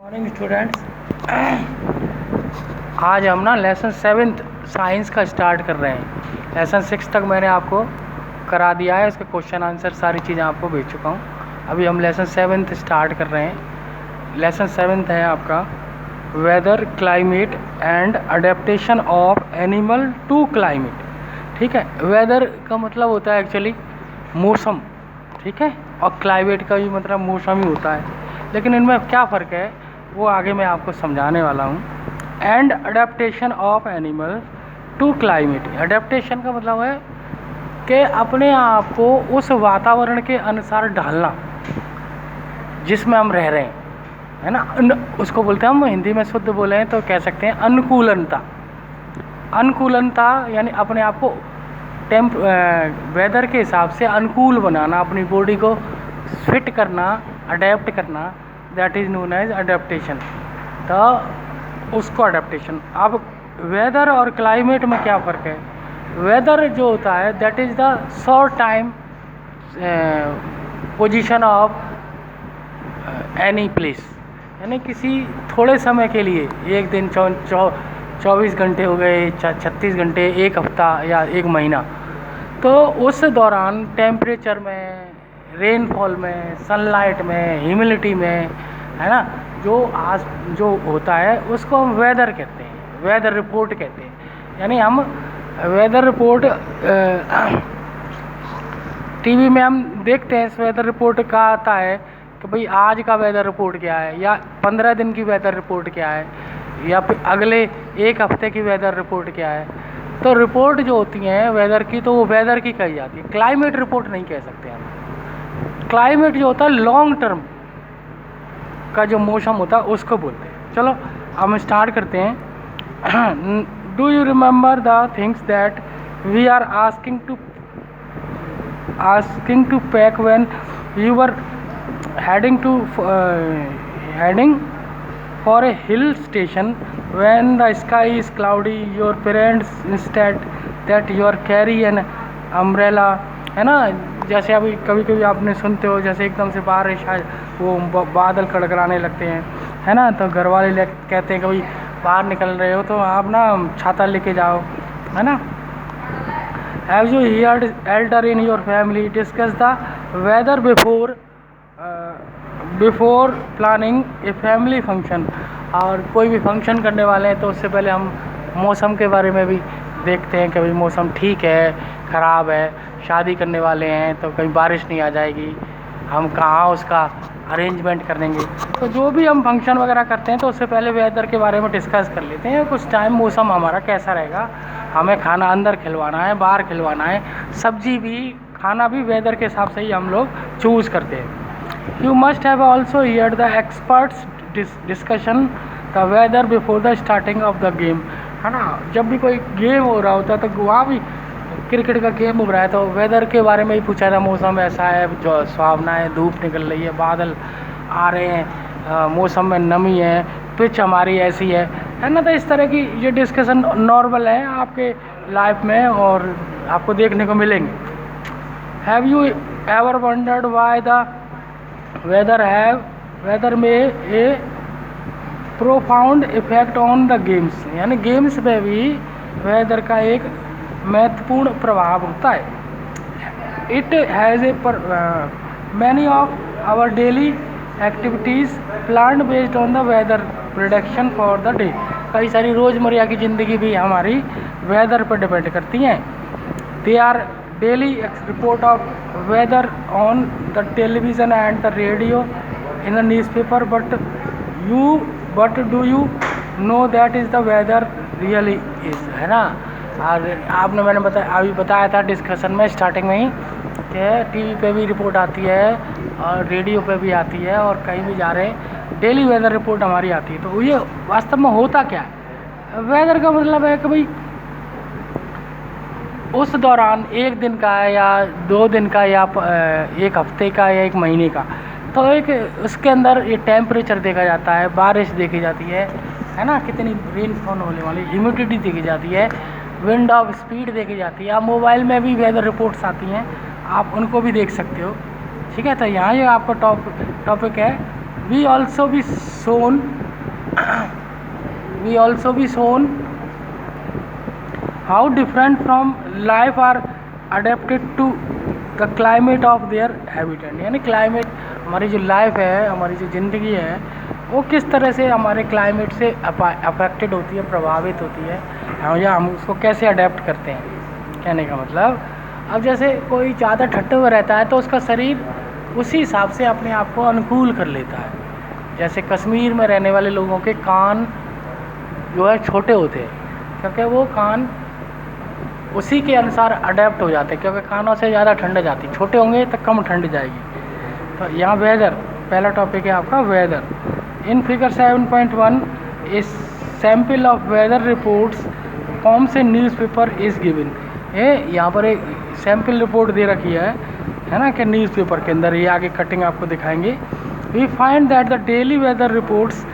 Morning students. आज हम ना लेसन 7th साइंस का स्टार्ट कर रहे हैं। लेसन 6 तक मैंने आपको करा दिया है, उसके क्वेश्चन आंसर सारी चीज़ें आपको भेज चुका हूँ। अभी हम लेसन 7th स्टार्ट कर रहे हैं। लेसन 7th है आपका weather, climate and adaptation of animal to climate. ठीक है, वेदर का मतलब होता है एक्चुअली मौसम, ठीक है, और क्लाइमेट का भी मतलब मौसम ही होता है, लेकिन इनमें क्या फ़र्क है वो आगे मैं आपको समझाने वाला हूँ। And adaptation of animal to climate. Adaptation का मतलब है कि अपने आप को उस वातावरण के अनुसार ढालना जिसमें हम रह रहे हैं, है ना। उसको बोलते हैं, हम हिंदी में शुद्ध बोले तो कह सकते हैं अनुकूलनता। अनुकूलनता यानी अपने आप को वेदर के हिसाब से अनुकूल बनाना, अपनी बॉडी को फिट करना, अडेप्ट करना, that is known as adaptation. तो उसको अडेप्टेशन। अब वेदर और क्लाइमेट में क्या फ़र्क है? वेदर जो होता है that is the short time position of any place, यानी किसी थोड़े समय के लिए, एक दिन 24 घंटे हो गए, 36 घंटे, एक हफ्ता या एक महीना, तो उस दौरान टेम्परेचर में, रेनफॉल में, सनलाइट में, ह्यूमिडिटी में, है ना, जो होता है उसको हम वेदर कहते हैं, वेदर रिपोर्ट कहते हैं। यानी हम वेदर रिपोर्ट टीवी में हम देखते हैं, इस वेदर रिपोर्ट का आता है कि भाई आज का वेदर रिपोर्ट क्या है, या 15 दिन की वेदर रिपोर्ट क्या है, या फिर अगले एक हफ्ते की वेदर रिपोर्ट क्या है। तो रिपोर्ट जो होती हैं वेदर की, तो वो वेदर की कही जाती है, क्लाइमेट रिपोर्ट नहीं कह सकते हम। क्लाइमेट जो होता है लॉन्ग टर्म का जो मौसम होता है उसको बोलते हैं। चलो हम स्टार्ट करते हैं। Do you remember the things that we are asking to pack when you were heading for a hill station when the sky is cloudy? Your parents instead that you carry an umbrella, है ना। जैसे अभी कभी कभी आपने सुनते हो, जैसे एकदम से बारिश आए, वो बादल कड़कड़ाने लगते हैं, है ना, तो घर वाले कहते हैं कि भाई बाहर निकल रहे हो तो आप ना छाता लेके जाओ, है ना। Have you heard elder in your family discuss the weather before planning a family function? और कोई भी फंक्शन करने वाले हैं तो उससे पहले हम मौसम के बारे में भी देखते हैं कि भाई मौसम ठीक है, ख़राब है, शादी करने वाले हैं तो कहीं बारिश नहीं आ जाएगी, हम कहाँ उसका अरेंजमेंट कर देंगे। तो जो भी हम फंक्शन वगैरह करते हैं तो उससे पहले वेदर के बारे में डिस्कस कर लेते हैं, कुछ टाइम मौसम हमारा कैसा रहेगा, हमें खाना अंदर खिलवाना है, बाहर खिलवाना है, सब्जी भी, खाना भी वेदर के हिसाब से ही हम लोग चूज़ करते हैं। You must have also heard the experts discussion the weather before the starting of the game, है ना। जब भी कोई गेम हो रहा होता है तो वहाँ भी क्रिकेट का गेम हो रहा है तो वेदर के बारे में ही पूछा था, मौसम ऐसा है, जो सुहावना है, धूप निकल रही है, बादल आ रहे हैं, मौसम में नमी है, पिच हमारी ऐसी है ना। तो इस तरह की ये डिस्कशन नॉर्मल है आपके लाइफ में और आपको देखने को मिलेंगे। Have you ever wondered why the weather में a profound effect on the games, यानी गेम्स में भी वेदर का एक महत्वपूर्ण प्रभाव होता है। It has a many of our daily activities planned based on the weather prediction for the day. कई सारी रोज़मर्रा की ज़िंदगी भी हमारी वेदर पर डिपेंड करती हैं। They are daily report of weather on the television and the radio in the newspaper, but do you know that is the weather really is, है ना। और मैंने अभी बताया था डिस्कशन में स्टार्टिंग में ही कि टीवी पे भी रिपोर्ट आती है और रेडियो पे भी आती है और कहीं भी जा रहे हैं डेली वेदर रिपोर्ट हमारी आती है। तो ये वास्तव में होता क्या है? वेदर का मतलब है कि भाई उस दौरान एक दिन का या 2 दिन का या एक हफ्ते का या एक महीने का, तो एक उसके अंदर ये टेम्परेचर देखा जाता है, बारिश देखी जाती है ना, कितनी रेनफॉल होने वाली, ह्यूमिडिटी देखी जाती है, विंड ऑफ स्पीड देखी जाती है। आप मोबाइल में भी वेदर रिपोर्ट्स आती हैं, आप उनको भी देख सकते हो, ठीक है। तो यहाँ ये आपका टॉपिक है we also be shown we also be shown how different from life are adapted to the climate of their habitat। यानी क्लाइमेट, हमारी जो लाइफ है, हमारी जो ज़िंदगी है, वो किस तरह से हमारे क्लाइमेट से अफेक्टेड होती है, प्रभावित होती है, या हम उसको कैसे अडेप्ट करते हैं। कहने का मतलब, अब जैसे कोई ज़्यादा ठंड में रहता है तो उसका शरीर उसी हिसाब से अपने आप को अनुकूल कर लेता है। जैसे कश्मीर में रहने वाले लोगों के कान जो है छोटे होते हैं, क्योंकि वो कान उसी के अनुसार अडेप्ट हो जाते हैं, क्योंकि कानों से ज़्यादा ठंड जाती, छोटे होंगे तो कम ठंड जाएगी। तो यहाँ वेदर, पहला टॉपिक है आपका वेदर। इन फिगर 7.1 इस सैम्पल ऑफ वेदर रिपोर्ट्स कौन से न्यूज़पेपर इज़ गिवन। ये यहाँ पर एक सैम्पल रिपोर्ट दे रखी है ना, कि न्यूज़पेपर के अंदर, ये आगे कटिंग आपको दिखाएंगे। We find that the daily weather reports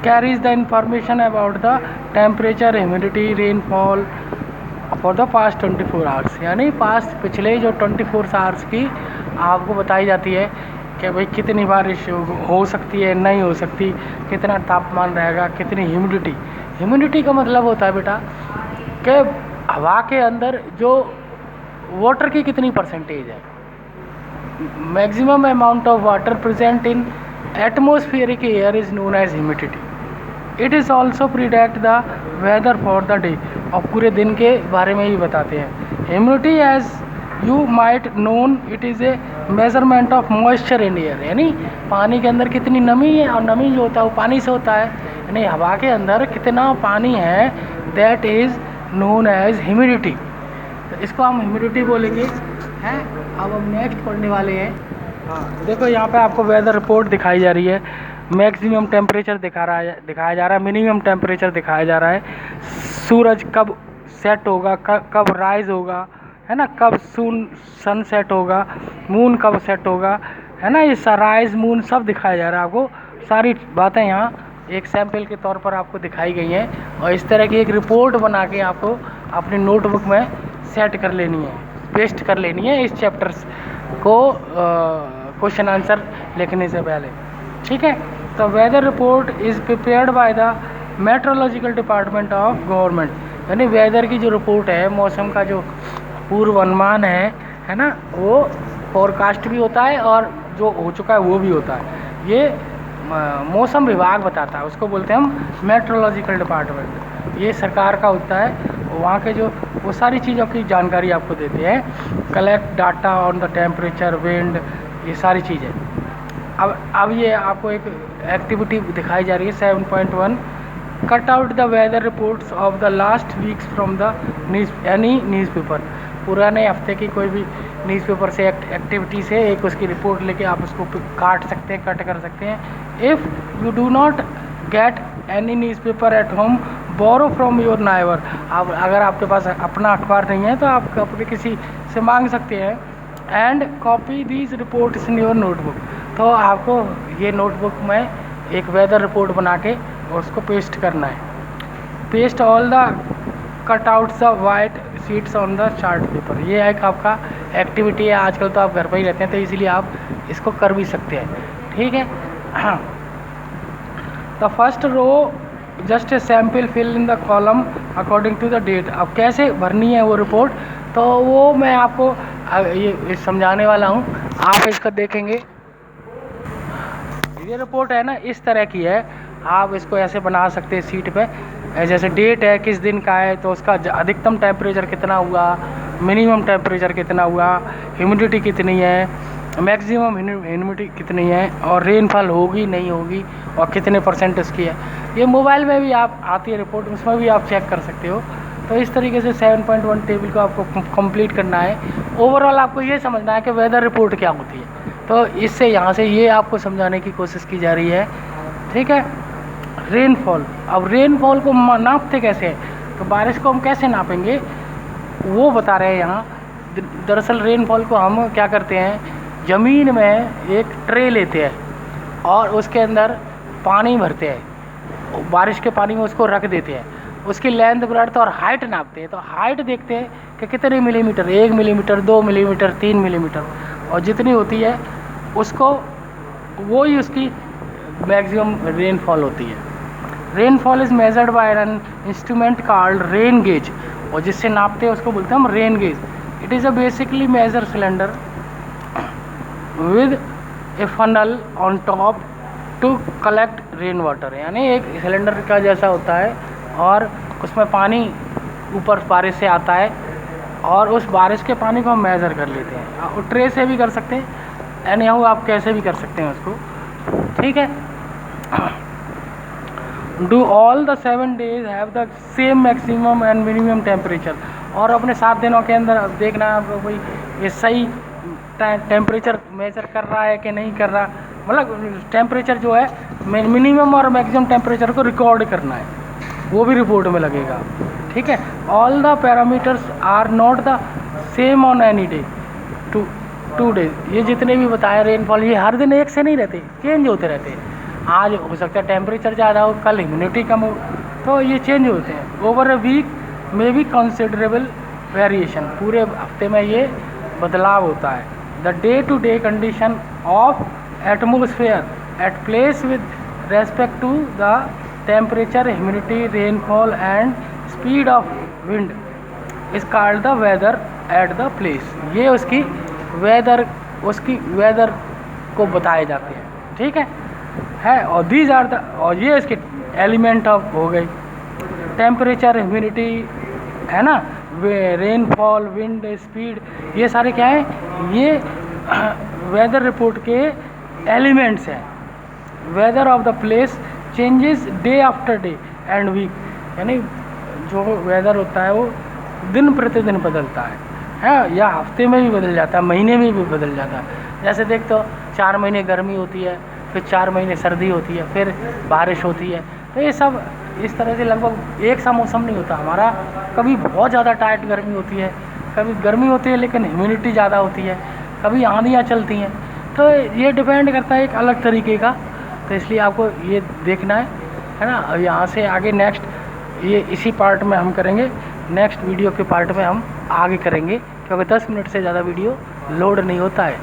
carries the information about the temperature, humidity, rainfall for the past 24 hours. यानी पास्ट, पिछले जो 24 आवर्स की आपको बताई जाती है कि भाई कितनी बारिश हो सकती है, नहीं हो सकती, कितना तापमान रहेगा, कितनी ह्यूमिडिटी। ह्यूमिडिटी का मतलब होता है बेटा कि हवा के अंदर जो वाटर की कितनी परसेंटेज है। Maximum amount of water present in atmospheric air is known as humidity. It is also predict the weather for the day, और पूरे दिन के बारे में ही बताते हैं। Humidity as you might known it is a measurement of moisture in air. यानी पानी के अंदर कितनी नमी है, और नमी जो होता है वो पानी से होता है, यानी हवा के अंदर कितना पानी है, that is known as humidity. तो इसको हम ह्यूमिडिटी बोलेंगे हैं। अब हम नेक्स्ट पढ़ने वाले हैं। हाँ, देखो यहाँ पे आपको वेदर रिपोर्ट दिखाई जा रही है। मैक्सिमम टेम्परेचर दिखाया जा रहा है, मिनिमम टेम्परेचर दिखाया जा रहा है, सूरज कब सेट होगा, कब राइज होगा, है ना, कब सन सेट होगा, मून कब सेट होगा, है ना, ये सनराइज मून सब दिखाया जा रहा है आपको। सारी बातें यहाँ एक सैंपल के तौर पर आपको दिखाई गई हैं, और इस तरह की एक रिपोर्ट बना के आपको अपनी नोटबुक में सेट कर लेनी है, पेस्ट कर लेनी है इस चैप्टर्स को क्वेश्चन आंसर लिखने से पहले। ठीक है। तो weather report is prepared by the meteorological department of government. यानी वेदर की जो रिपोर्ट है, मौसम का जो पूर्वानुमान है ना, वो फोरकास्ट भी होता है और जो हो चुका है वो भी होता है। ये मौसम विभाग बताता है, उसको बोलते हैं हम मेट्रोलॉजिकल डिपार्टमेंट। ये सरकार का होता है, वहाँ के जो वो सारी चीज़ों की जानकारी आपको देते हैं। Collect data on the temperature, wind, ये सारी चीज़ें। अब ये आपको एक एक्टिविटी दिखाई जा रही है 7.1। Cut out the weather reports of the last weeks from the any newspaper. पुराने हफ्ते की कोई भी न्यूज़पेपर से एक्टिविटी से एक उसकी रिपोर्ट लेके आप उसको काट सकते हैं, कट कर सकते हैं। If you do not get any newspaper at home, borrow from your neighbour. आप अगर आपके पास अपना अखबार नहीं है तो आप अपने किसी से मांग सकते हैं। And copy these reports in your notebook. तो आपको ये नोटबुक में एक वेदर रिपोर्ट बना के उसको पेस्ट करना है। Paste all the cut outs the white sheets on the chart paper. ये एक आपका एक्टिविटी है। आजकल तो आप घर पर ही रहते हैं तो इसीलिए आप इसको कर भी सकते हैं। ठीक है। हाँ, the first row just a sample fill in the column according to the date. अब कैसे भरनी है वो रिपोर्ट, तो वो मैं आपको ये समझाने वाला हूँ। आप इसको देखेंगे, ये रिपोर्ट है ना इस तरह की है। आप इसको ऐसे बना सकते हैं शीट पे, जैसे डेट है, किस दिन का है, तो उसका अधिकतम टेम्परेचर कितना हुआ, मिनिमम टेम्परेचर कितना हुआ, ह्यूमिडिटी कितनी है, मैक्सिमम ह्यूमिडिटी कितनी है, और रेनफॉल होगी नहीं होगी, और कितने % उसकी है। ये मोबाइल में भी आप आती है रिपोर्ट, उसमें भी आप चेक कर सकते हो। तो इस तरीके से 7.1 टेबल को आपको कंप्लीट करना है। ओवरऑल आपको ये समझना है कि वेदर रिपोर्ट क्या होती है। तो इससे यहाँ से ये आपको समझाने की कोशिश की जा रही है। ठीक है। रेनफॉल, अब रेनफॉल को नापते कैसे हैं, तो बारिश को हम कैसे नापेंगे वो बता रहे हैं यहाँ। दरअसल रेनफॉल को हम क्या करते हैं, ज़मीन में एक ट्रे लेते हैं और उसके अंदर पानी भरते हैं, बारिश के पानी में उसको रख देते हैं, उसकी लेंथ, ब्रेड्थ और हाइट नापते हैं। तो हाइट देखते हैं कि कितने मिलीमीटर, 1 मिलीमीटर, 2 मिलीमीटर, 3 मिलीमीटर, और जितनी होती है उसको वो ही उसकी मैक्सिमम रेनफॉल होती है। Rainfall is measured by an instrument called rain gauge, और जिससे नापते हैं उसको बोलते हैं हम rain gauge. It is a basically measure cylinder with a funnel on top to collect rain water, यानी एक सिलेंडर का जैसा होता है और उसमें पानी ऊपर बारिश से आता है और उस बारिश के पानी को हम मेज़र कर लेते हैं, और ट्रे से भी कर सकते हैं, एनी हाउ आप कैसे भी कर सकते हैं उसको, ठीक है। Do all the 7 days have the same maximum and minimum temperature, और अपने 7 दिनों के अंदर देखना है आपको कोई ये सही टेम्परेचर मेजर कर रहा है कि नहीं कर रहा, मतलब टेम्परेचर जो है मिनिमम और मैक्सिमम टेम्परेचर को रिकॉर्ड करना है, वो भी रिपोर्ट में लगेगा, ठीक है। All the parameters are not the same on any day, 2 days, ये जितने भी बताए रेनफॉल ये हर दिन एक से नहीं रहते, चेंज होते रहते हैं। आज हो सकता है टेम्परेचर ज़्यादा हो, कल ह्यूमिडिटी कम हो, तो ये चेंज होते हैं। ओवर अ वीक में भी कंसिडरेबल वेरिएशन, पूरे हफ्ते में ये बदलाव होता है। The day to day condition of atmosphere at place with respect to the temperature, humidity, rainfall and speed of wind is called the weather at the place. ये उसकी वेदर को बताए जाते हैं, ठीक है। और दीज आर द, और ये इसके एलिमेंट ऑफ हो गई, टेम्परेचर, ह्यूमिडिटी, है ना, रेनफॉल, विंड, स्पीड, ये सारे क्या हैं, ये वेदर रिपोर्ट के एलिमेंट्स हैं। Weather of the place changes day after day and week, यानी जो वेदर होता है वो दिन प्रतिदिन बदलता है, या हफ्ते में भी बदल जाता है, महीने में भी बदल जाता है। जैसे देख तो 4 महीने गर्मी होती है, फिर 4 महीने सर्दी होती है, फिर बारिश होती है, तो ये सब इस तरह से लगभग एक सा मौसम नहीं होता हमारा। कभी बहुत ज़्यादा टाइट गर्मी होती है, कभी गर्मी होती है लेकिन ह्यूमिडिटी ज़्यादा होती है, कभी आंधियाँ चलती हैं, तो ये डिपेंड करता है एक अलग तरीके का। तो इसलिए आपको ये देखना है ना। अब यहाँ से आगे नेक्स्ट ये इसी पार्ट में हम करेंगे, नेक्स्ट वीडियो के पार्ट में हम आगे करेंगे, क्योंकि 10 मिनट से ज़्यादा वीडियो लोड नहीं होता है।